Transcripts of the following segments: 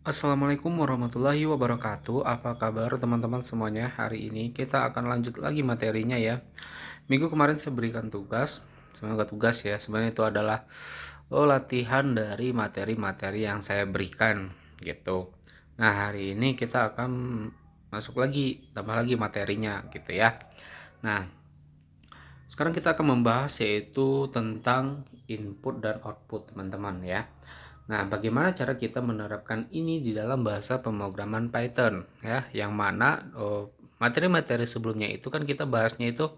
Assalamualaikum warahmatullahi wabarakatuh. Apa kabar teman-teman semuanya? Hari ini kita akan lanjut lagi materinya ya. Minggu kemarin saya berikan tugas, semoga tugas ya. Sebenarnya itu adalah latihan dari materi-materi yang saya berikan gitu. Nah, hari ini kita akan masuk lagi, tambah lagi materinya gitu ya. Nah, sekarang kita akan membahas yaitu tentang input dan output teman-teman ya. Nah, bagaimana cara kita menerapkan ini di dalam bahasa pemrograman Python ya, yang mana materi-materi sebelumnya itu kan kita bahasnya itu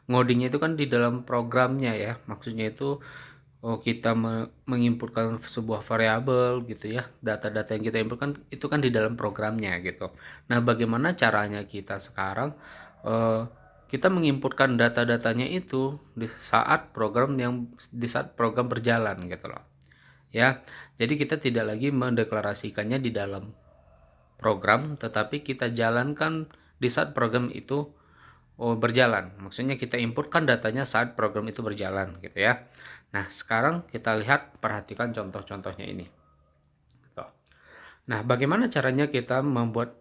ngodingnya itu kan di dalam programnya ya. Maksudnya itu kita menginputkan sebuah variabel gitu ya. Data-data yang kita inputkan itu kan di dalam programnya gitu. Nah, bagaimana caranya kita sekarang kita menginputkan data-datanya itu di saat program berjalan gitu loh ya. Jadi kita tidak lagi mendeklarasikannya di dalam program, tetapi kita jalankan di saat program itu berjalan. Maksudnya kita inputkan datanya saat program itu berjalan gitu ya. Nah, sekarang kita lihat, perhatikan contoh-contohnya ini gitu. Nah, bagaimana caranya kita membuat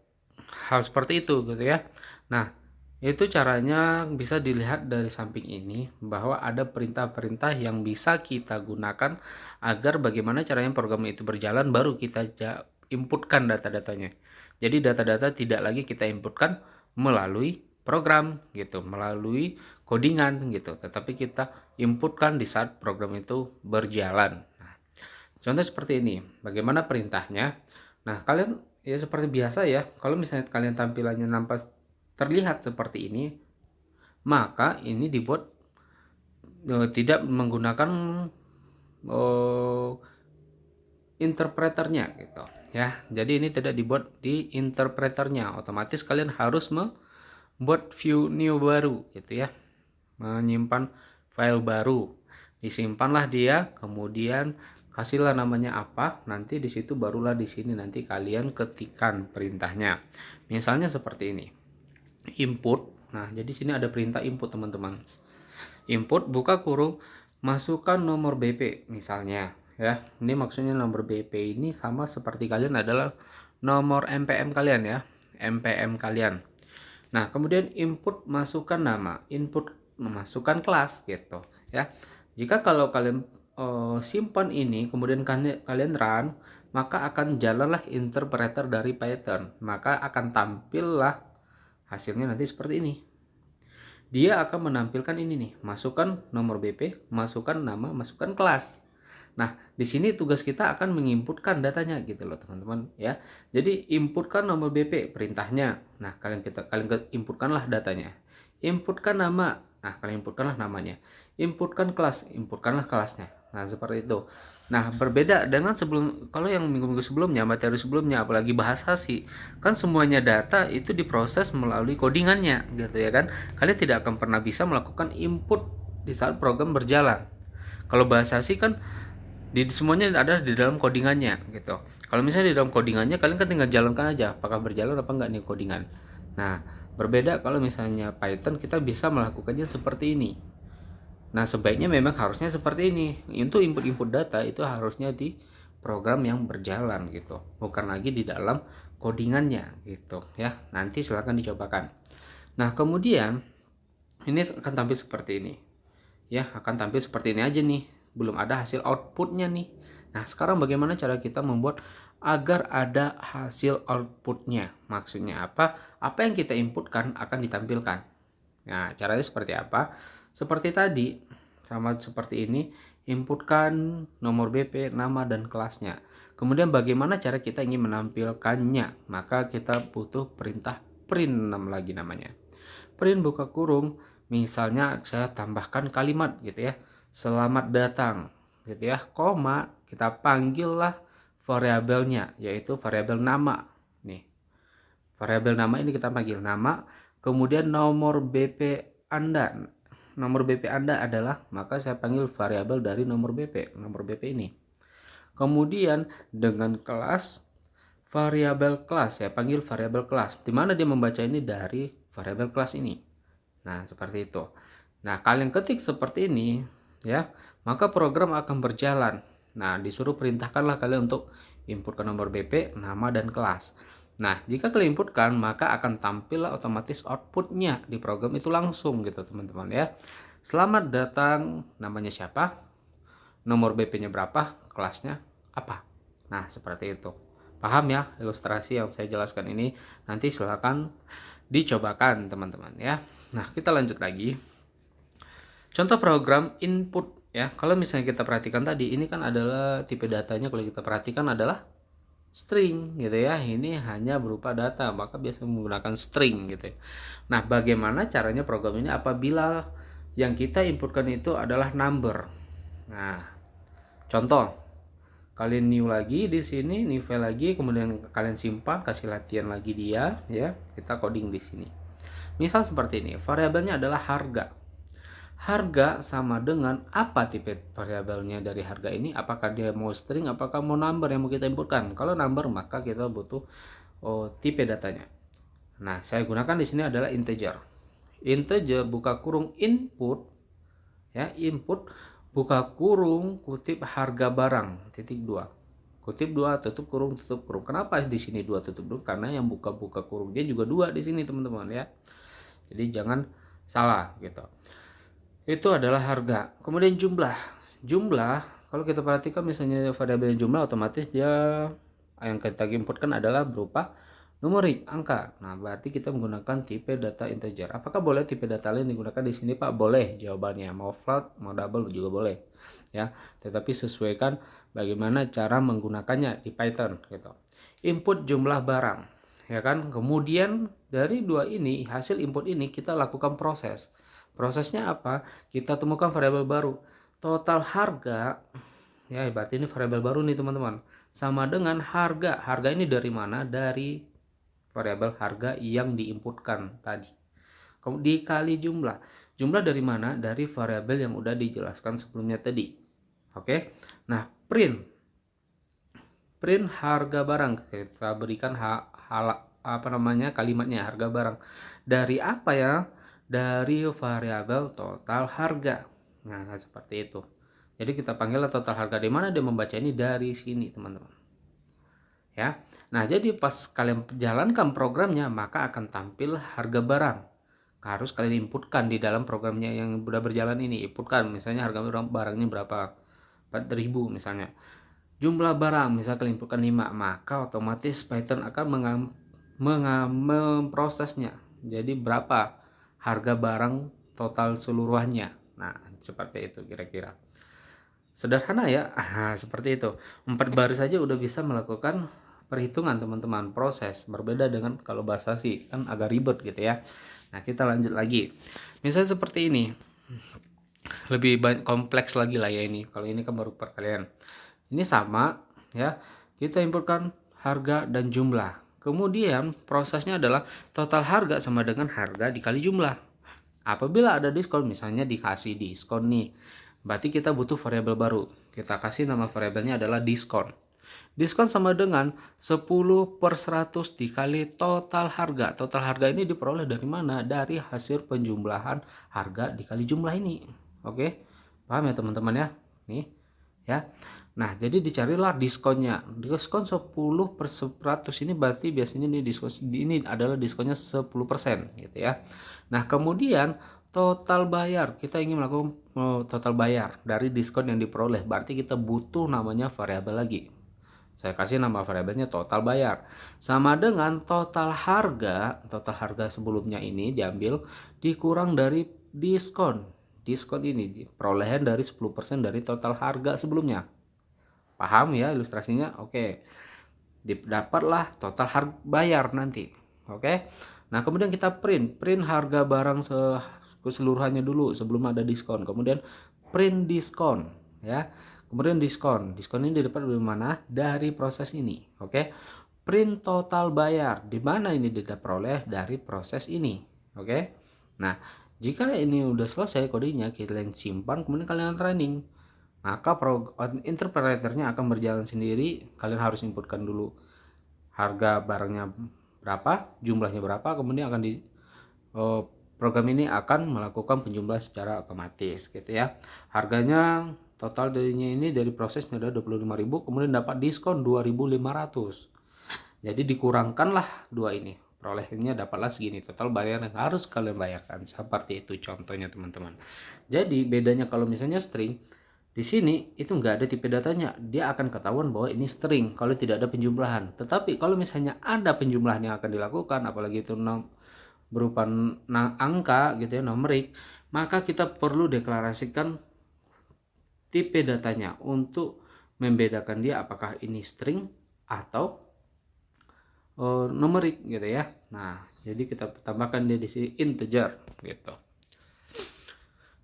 hal seperti itu gitu ya. Nah, itu caranya bisa dilihat dari samping ini, bahwa ada perintah-perintah yang bisa kita gunakan agar bagaimana caranya program itu berjalan, baru kita inputkan data-datanya. Jadi data-data tidak lagi kita inputkan melalui program gitu, melalui codingan gitu, tetapi kita inputkan di saat program itu berjalan. Nah, contoh seperti ini, bagaimana perintahnya? Nah, kalian ya seperti biasa ya, kalau misalnya kalian tampilannya nampak terlihat seperti ini, maka ini dibuat tidak menggunakan uh, interpreternya gitu ya. Jadi ini tidak dibuat di interpreternya, otomatis kalian harus membuat view new baru gitu ya, menyimpan file baru, disimpanlah dia, kemudian kasihlah namanya apa, nanti di situ barulah di sini nanti kalian ketikkan perintahnya. Misalnya seperti ini, input. Nah, jadi sini ada perintah input teman-teman. Input buka kurung masukkan nomor BP misalnya ya. Ini maksudnya nomor BP ini sama seperti kalian adalah nomor MPM kalian ya, MPM kalian. Nah, kemudian input masukkan nama, input memasukkan kelas gitu ya. Jika kalau kalian simpan ini kemudian kalian run, maka akan jalanlah interpreter dari Python. Maka akan tampillah hasilnya nanti seperti ini. Dia akan menampilkan ini nih, masukkan nomor BP, masukkan nama, masukkan kelas. Nah, di sini tugas kita akan menginputkan datanya gitu loh teman-teman ya. Jadi inputkan nomor BP perintahnya. Nah, kalian inputkanlah datanya. Inputkan nama. Nah, kalian inputkanlah namanya. Inputkan kelas, inputkanlah kelasnya. Nah, seperti itu. Nah, berbeda dengan kalau yang minggu-minggu sebelumnya, materi sebelumnya, apalagi bahasa sih, kan semuanya data itu diproses melalui codingannya gitu ya kan. Kalian tidak akan pernah bisa melakukan input di saat program berjalan. Kalau bahasa sih kan semuanya ada di dalam codingannya gitu. Kalau misalnya di dalam codingannya kalian kan tinggal jalankan aja, apakah berjalan apa enggak nih codingan. Nah, berbeda kalau misalnya Python, kita bisa melakukannya seperti ini. Nah, sebaiknya memang harusnya seperti ini. Untuk input-input data itu harusnya di program yang berjalan gitu, bukan lagi di dalam codingannya gitu ya. Nanti silahkan dicobakan. Nah, kemudian ini akan tampil seperti ini. Ya, akan tampil seperti ini aja nih. Belum ada hasil outputnya nih. Nah, sekarang bagaimana cara kita membuat agar ada hasil outputnya? Maksudnya apa? Apa yang kita inputkan akan ditampilkan. Nah, caranya seperti apa? Seperti tadi, sama seperti ini, inputkan nomor BP, nama, dan kelasnya. Kemudian bagaimana cara kita ingin menampilkannya? Maka kita butuh perintah print lagi namanya. Print buka kurung, misalnya saya tambahkan kalimat gitu ya. Selamat datang gitu ya, koma, kita panggillah variabelnya, yaitu variabel nama. Nih, variabel nama ini kita panggil nama, kemudian nomor BP Anda. Nomor BP Anda adalah, maka saya panggil variabel dari nomor BP ini. Kemudian dengan kelas, variabel kelas, saya panggil variabel kelas. Di mana dia membaca ini dari variabel kelas ini. Nah, seperti itu. Nah, kalian ketik seperti ini ya, maka program akan berjalan. Nah, disuruh perintahkanlah kalian untuk inputkan nomor BP, nama, dan kelas. Nah, jika kalian inputkan, maka akan tampil otomatis outputnya di program itu langsung gitu teman-teman ya. Selamat datang, namanya siapa, nomor BP-nya berapa, kelasnya apa. Nah, seperti itu. Paham ya ilustrasi yang saya jelaskan ini? Nanti silakan dicobakan teman-teman ya. Nah, kita lanjut lagi. Contoh program input ya. Kalau misalnya kita perhatikan tadi, ini kan adalah tipe datanya, kalau kita perhatikan adalah string gitu ya. Ini hanya berupa data, maka biasa menggunakan string gitu ya. Nah, bagaimana caranya program ini apabila yang kita inputkan itu adalah number. Nah, contoh, kalian new lagi di sini, new file lagi, kemudian kalian simpan, kasih latihan lagi dia ya. Kita coding di sini. Misal seperti ini, variabelnya adalah harga. Harga sama dengan apa tipe variabelnya dari harga ini? Apakah dia mau string, apakah mau number yang mau kita inputkan? Kalau number maka kita butuh tipe datanya. Nah, saya gunakan di sini adalah integer. Integer buka kurung input ya, input buka kurung kutip harga barang titik 2. Kutip 2 tutup kurung tutup kurung. Kenapa di sini 2 tutup kurung? Karena yang buka kurungnya juga 2 di sini teman-teman ya. Jadi jangan salah gitu. Itu adalah harga. Kemudian jumlah. Jumlah, kalau kita perhatikan misalnya variabel jumlah, otomatis dia yang kita inputkan adalah berupa numerik, angka. Nah, berarti kita menggunakan tipe data integer. Apakah boleh tipe data lain digunakan di sini, Pak? Boleh jawabannya. Mau float, mau double juga boleh. Ya, tetapi sesuaikan bagaimana cara menggunakannya di Python gitu. Input jumlah barang, ya kan? Kemudian dari dua ini, hasil input ini kita lakukan proses. Prosesnya apa? Kita temukan variabel baru. Total harga, ya berarti ini variabel baru nih teman-teman. Sama dengan harga. Harga ini dari mana? Dari variabel harga yang diinputkan tadi. Kemudian dikali jumlah. Jumlah dari mana? Dari variabel yang udah dijelaskan sebelumnya tadi. Oke. Nah, print harga barang. Kita berikan kalimatnya harga barang. Dari apa ya? Dari variabel total harga. Nah, seperti itu. Jadi kita panggil total harga. Di mana dia membaca ini? Dari sini, teman-teman. Ya. Nah, jadi pas kalian jalankan programnya, maka akan tampil harga barang. Harus kalian inputkan di dalam programnya yang sudah berjalan ini. Inputkan misalnya harga barangnya berapa? 4.000 misalnya. Jumlah barang misalnya kalian inputkan 5, maka otomatis Python akan memprosesnya. Jadi berapa harga barang total seluruhnya. Nah, seperti itu kira-kira. Sederhana ya. Seperti itu. 4 baris saja udah bisa melakukan perhitungan teman-teman, proses. Berbeda dengan kalau bahasa C, kan agak ribet gitu ya. Nah, kita lanjut lagi. Misalnya seperti ini. Lebih kompleks lagi lah ya ini. Kalau ini kan baru perkalian. Ini sama ya. Kita inputkan harga dan jumlah. Kemudian prosesnya adalah total harga sama dengan harga dikali jumlah. Apabila ada diskon, misalnya dikasih diskon nih, berarti kita butuh variabel baru. Kita kasih nama variabelnya adalah diskon. Diskon sama dengan 10/100 dikali total harga. Total harga ini diperoleh dari mana? Dari hasil penjumlahan harga dikali jumlah ini. Oke, paham ya teman-teman ya? Nih ya. Nah, jadi dicarilah diskonnya. Diskon 10/100 ini berarti biasanya ini adalah diskonnya 10% gitu ya. Nah, kemudian total bayar. Kita ingin melakukan total bayar dari diskon yang diperoleh. Berarti kita butuh namanya variabel lagi. Saya kasih nama variabelnya total bayar. Sama dengan total harga. Total harga sebelumnya ini diambil dikurang dari diskon. Diskon ini perolehan dari 10% dari total harga sebelumnya. Paham ya ilustrasinya? Oke. Dapatlah total harga bayar nanti. Oke. Nah, kemudian kita print harga barang keseluruhannya dulu sebelum ada diskon. Kemudian print diskon ya. Kemudian diskon. Diskon ini didapat dari mana? Dari proses ini. Oke. Print total bayar. Di mana ini diperoleh? Dari proses ini. Oke. Nah, jika ini udah selesai kodenya, kalian simpan, kemudian kalian training. Maka interpreternya akan berjalan sendiri. Kalian harus inputkan dulu harga barangnya berapa, jumlahnya berapa, kemudian akan program ini akan melakukan penjumlahan secara otomatis gitu ya. Harganya Total darinya ini dari prosesnya udah 25.000, kemudian dapat diskon 2.500. Jadi dikurangkanlah dua ini. Perolehannya dapatlah segini. Total bayar yang harus kalian bayarkan. Seperti itu contohnya teman-teman. Jadi bedanya kalau misalnya string, di sini itu nggak ada tipe datanya. Dia akan ketahuan bahwa ini string kalau tidak ada penjumlahan. Tetapi kalau misalnya ada penjumlahan yang akan dilakukan, apalagi itu berupa angka gitu ya, numerik, maka kita perlu deklarasikan tipe datanya untuk membedakan dia apakah ini string atau numerik gitu ya. Nah, jadi kita tambahkan dia di sini integer gitu.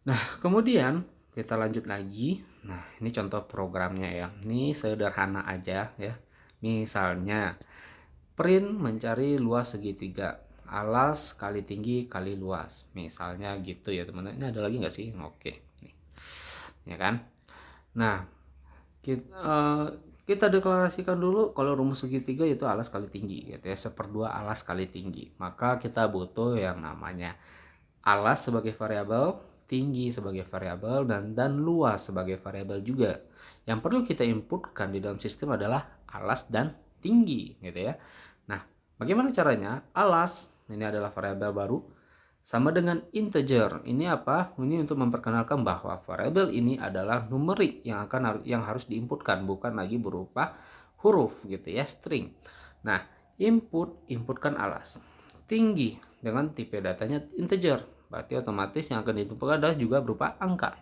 Nah, kemudian kita lanjut lagi. Nah, ini contoh programnya ya. Ini sederhana aja ya. Misalnya print mencari luas segitiga, alas kali tinggi kali luas. Misalnya gitu ya teman-teman. Ini ada lagi nggak sih? Oke. Nih. Ya kan? Nah, kita deklarasikan dulu kalau rumus segitiga itu alas kali tinggi gitu ya, 1/2 alas kali tinggi. Maka kita butuh yang namanya alas sebagai variabel, tinggi sebagai variabel, dan luas sebagai variabel juga. Yang perlu kita inputkan di dalam sistem adalah alas dan tinggi gitu ya. Nah, bagaimana caranya? Alas ini adalah variabel baru sama dengan integer. Ini apa? Ini untuk memperkenalkan bahwa variabel ini adalah numerik yang harus diinputkan, bukan lagi berupa huruf gitu ya, string. Nah, inputkan alas. Tinggi dengan tipe datanya integer. Berarti otomatis yang akan diinputkan adalah juga berupa angka.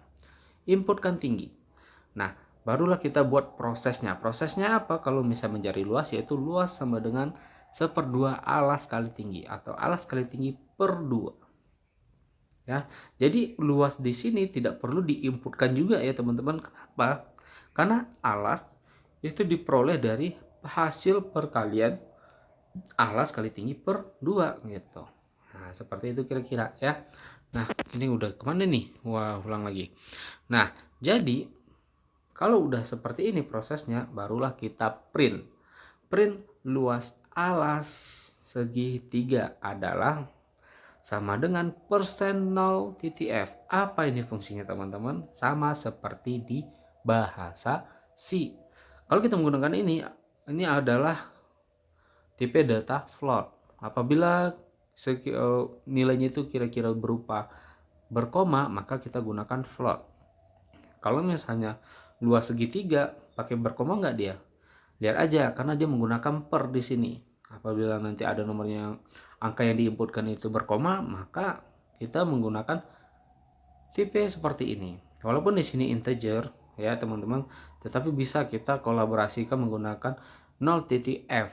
Inputkan tinggi. Nah, barulah kita buat prosesnya. Prosesnya apa? Kalau misalnya mencari luas, yaitu luas sama dengan 1/2 alas kali tinggi atau alas kali tinggi per 2. Ya, jadi luas di sini tidak perlu diinputkan juga ya teman-teman. Kenapa? Karena alas itu diperoleh dari hasil perkalian alas kali tinggi per 2 gitu. Nah, seperti itu kira-kira ya. Nah, ini udah kemana nih? Wah, ulang lagi. Nah, jadi kalau udah seperti ini prosesnya, barulah kita print. Print luas alas segitiga adalah sama dengan persen 0.f. Apa ini fungsinya teman-teman? Sama seperti di bahasa C. Kalau kita menggunakan ini adalah tipe data float. Apabila nilainya itu kira-kira berupa berkoma, maka kita gunakan float. Kalau misalnya luas segitiga pakai berkoma nggak dia? Lihat aja karena dia menggunakan per di sini. Apabila nanti ada nomornya, angka yang diinputkan itu berkoma, maka kita menggunakan tipe seperti ini. Walaupun di sini integer ya teman-teman, tetapi bisa kita kolaborasikan menggunakan 0.f.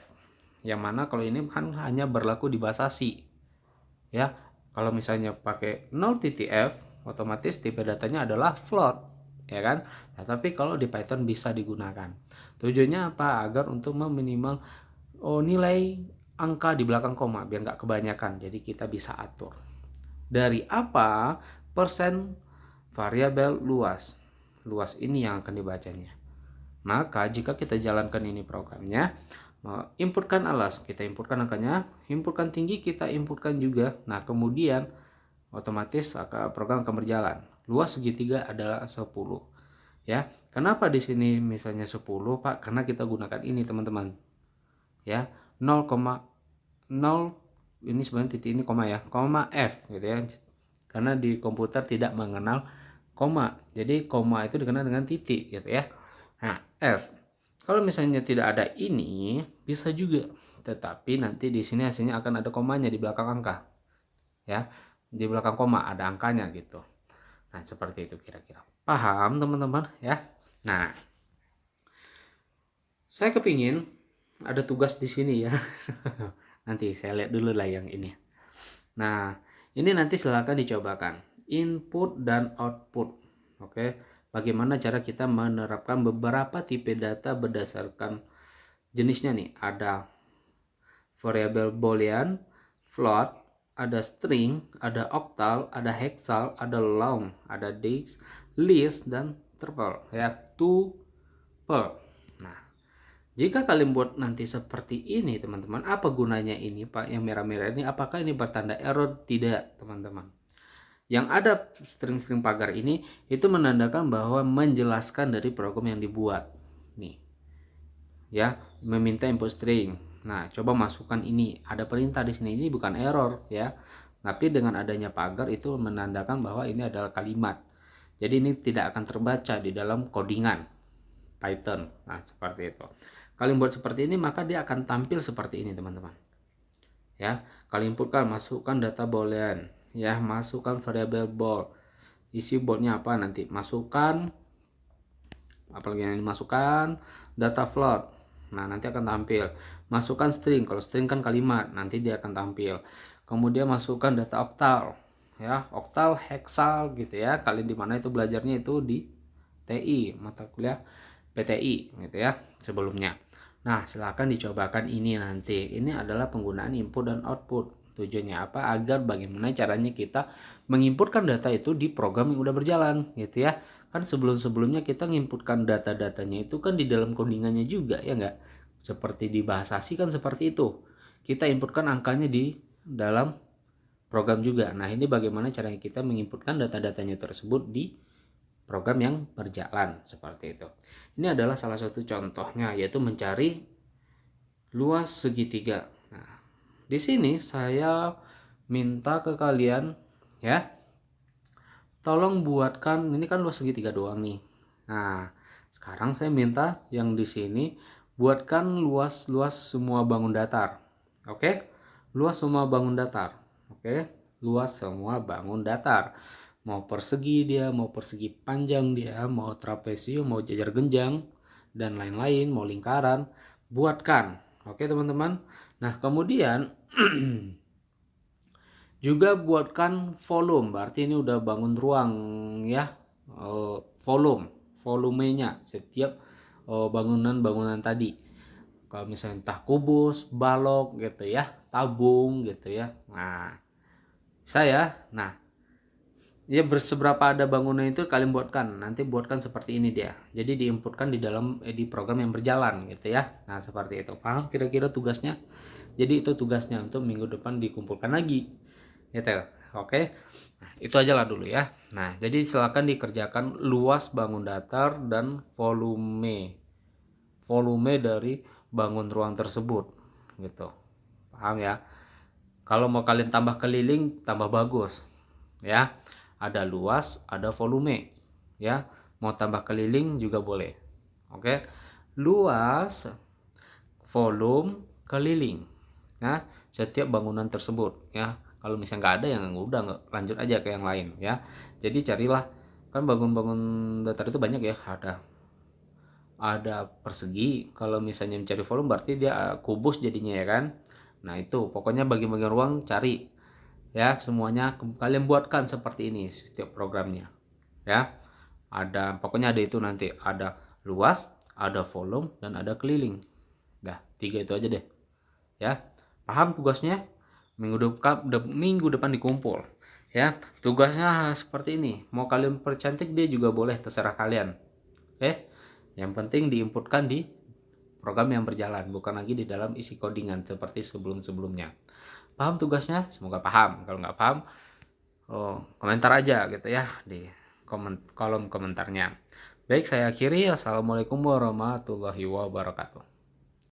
Yang mana kalau ini kan hanya berlaku di bahasa C. Ya, kalau misalnya pakai 0.f, otomatis tipe datanya adalah float, ya kan? Nah, tapi kalau di Python bisa digunakan. Tujuannya apa? Agar untuk meminimal nilai angka di belakang koma biar nggak kebanyakan. Jadi kita bisa atur. Dari apa? Persen variabel luas. Luas ini yang akan dibacanya. Maka jika kita jalankan ini programnya, inputkan alas, kita inputkan angkanya, inputkan tinggi, kita inputkan juga. Nah, kemudian otomatis program akan berjalan. Luas segitiga adalah 10. Ya, kenapa di sini misalnya 10, Pak? Karena kita gunakan ini, teman-teman. Ya, 0,0 ini sebenarnya titik ini koma ya, koma F gitu ya. Karena di komputer tidak mengenal koma. Jadi koma itu dikenal dengan titik gitu ya. Nah, F. Kalau misalnya tidak ada ini, bisa juga. Tetapi nanti di sini hasilnya akan ada komanya di belakang angka. Ya, di belakang koma ada angkanya gitu. Nah, seperti itu kira-kira. Paham teman-teman ya? Nah, saya kepingin ada tugas di sini ya. Nanti saya lihat dulu lah yang ini. Nah, ini nanti silakan dicobakan. Input dan output. Oke, bagaimana cara kita menerapkan beberapa tipe data berdasarkan jenisnya nih. Ada variabel boolean, float, ada string, ada octal, ada hexal, ada long, ada disk, list, dan tuple ya, tuple. Nah, jika kalian buat nanti seperti ini teman-teman, apa gunanya ini Pak yang merah-merah ini? Apakah ini bertanda error? Tidak teman-teman. Yang ada string-string pagar ini itu menandakan bahwa menjelaskan dari program yang dibuat. Nih, ya, meminta input string. Nah, coba masukkan ini. Ada perintah di sini. Ini bukan error ya. Tapi dengan adanya pagar itu menandakan bahwa ini adalah kalimat. Jadi ini tidak akan terbaca di dalam codingan Python. Nah, seperti itu. Kalian buat seperti ini maka dia akan tampil seperti ini, teman-teman. Ya, kalian inputkan, masukkan data boolean, ya, masukkan variabel bool. Isi boolnya apa nanti? Masukkan apalagi yang dimasukkan data float. Nah, nanti akan tampil. Masukkan string. Kalau string kan kalimat, nanti dia akan tampil. Kemudian masukkan data oktal. Ya, oktal, heksal gitu ya. Kalian di mana itu belajarnya itu di TI, mata kuliah PTI gitu ya, sebelumnya. Nah, silahkan dicobakan ini nanti. Ini adalah penggunaan input dan output. Tujuannya apa? Agar bagaimana caranya kita menginputkan data itu di program yang udah berjalan gitu ya. Kan sebelum-sebelumnya kita menginputkan data-datanya itu kan di dalam codingannya juga ya enggak? Seperti di bahasa C kan seperti itu. Kita inputkan angkanya di dalam program juga. Nah, ini bagaimana caranya kita menginputkan data-datanya tersebut di program yang berjalan seperti itu. Ini adalah salah satu contohnya, yaitu mencari luas segitiga. Nah, di sini saya minta ke kalian ya, tolong buatkan, ini kan luas segitiga doang nih. Nah, sekarang saya minta yang di sini buatkan luas-luas semua bangun datar. Oke? Luas semua bangun datar. Oke? Luas semua bangun datar. Mau persegi dia, mau persegi panjang dia, mau trapesium, mau jajar genjang dan lain-lain, mau lingkaran, buatkan. Oke, teman-teman. Nah, kemudian juga buatkan volume, berarti ini udah bangun ruang ya. Volumenya setiap bangunan-bangunan tadi. Kalau misalnya entah kubus, balok gitu ya, tabung gitu ya. Nah, saya, nah, ya seberapa ada bangunan itu kalian buatkan. Nanti buatkan seperti ini dia. Jadi diinputkan di dalam di program yang berjalan gitu ya. Nah, seperti itu. Paham kira-kira tugasnya? Jadi itu tugasnya untuk minggu depan dikumpulkan lagi. Gitu. Oke. Nah, itu aja lah dulu ya. Nah, jadi silakan dikerjakan luas bangun datar dan volume. Volume dari bangun ruang tersebut. Gitu. Paham ya? Kalau mau kalian tambah keliling, tambah bagus. Ya. Ada luas, ada volume. Ya. Mau tambah keliling juga boleh. Oke. Luas, volume, keliling. Nah, setiap bangunan tersebut ya. Kalau misalnya nggak ada, yang udah nggak, lanjut aja ke yang lain ya. Jadi carilah, kan bangun-bangun datar itu banyak ya. Ada persegi. Kalau misalnya mencari volume berarti dia kubus jadinya ya kan. Nah, itu pokoknya bagian-bagian ruang cari ya, semuanya kalian buatkan seperti ini setiap programnya ya. Ada, pokoknya ada itu nanti, ada luas, ada volume, dan ada keliling. Dah, 3 itu aja deh ya. Paham tugasnya? Minggu depan dikumpul ya. Tugasnya seperti ini. Mau kalian percantik dia juga boleh, terserah kalian. Oke, yang penting diinputkan di program yang berjalan, bukan lagi di dalam isi codingan seperti sebelum-sebelumnya. Paham tugasnya? Semoga paham. Kalau nggak paham, komentar aja gitu ya di kolom komentarnya. Baik, saya akhiri. Assalamualaikum warahmatullahi wabarakatuh.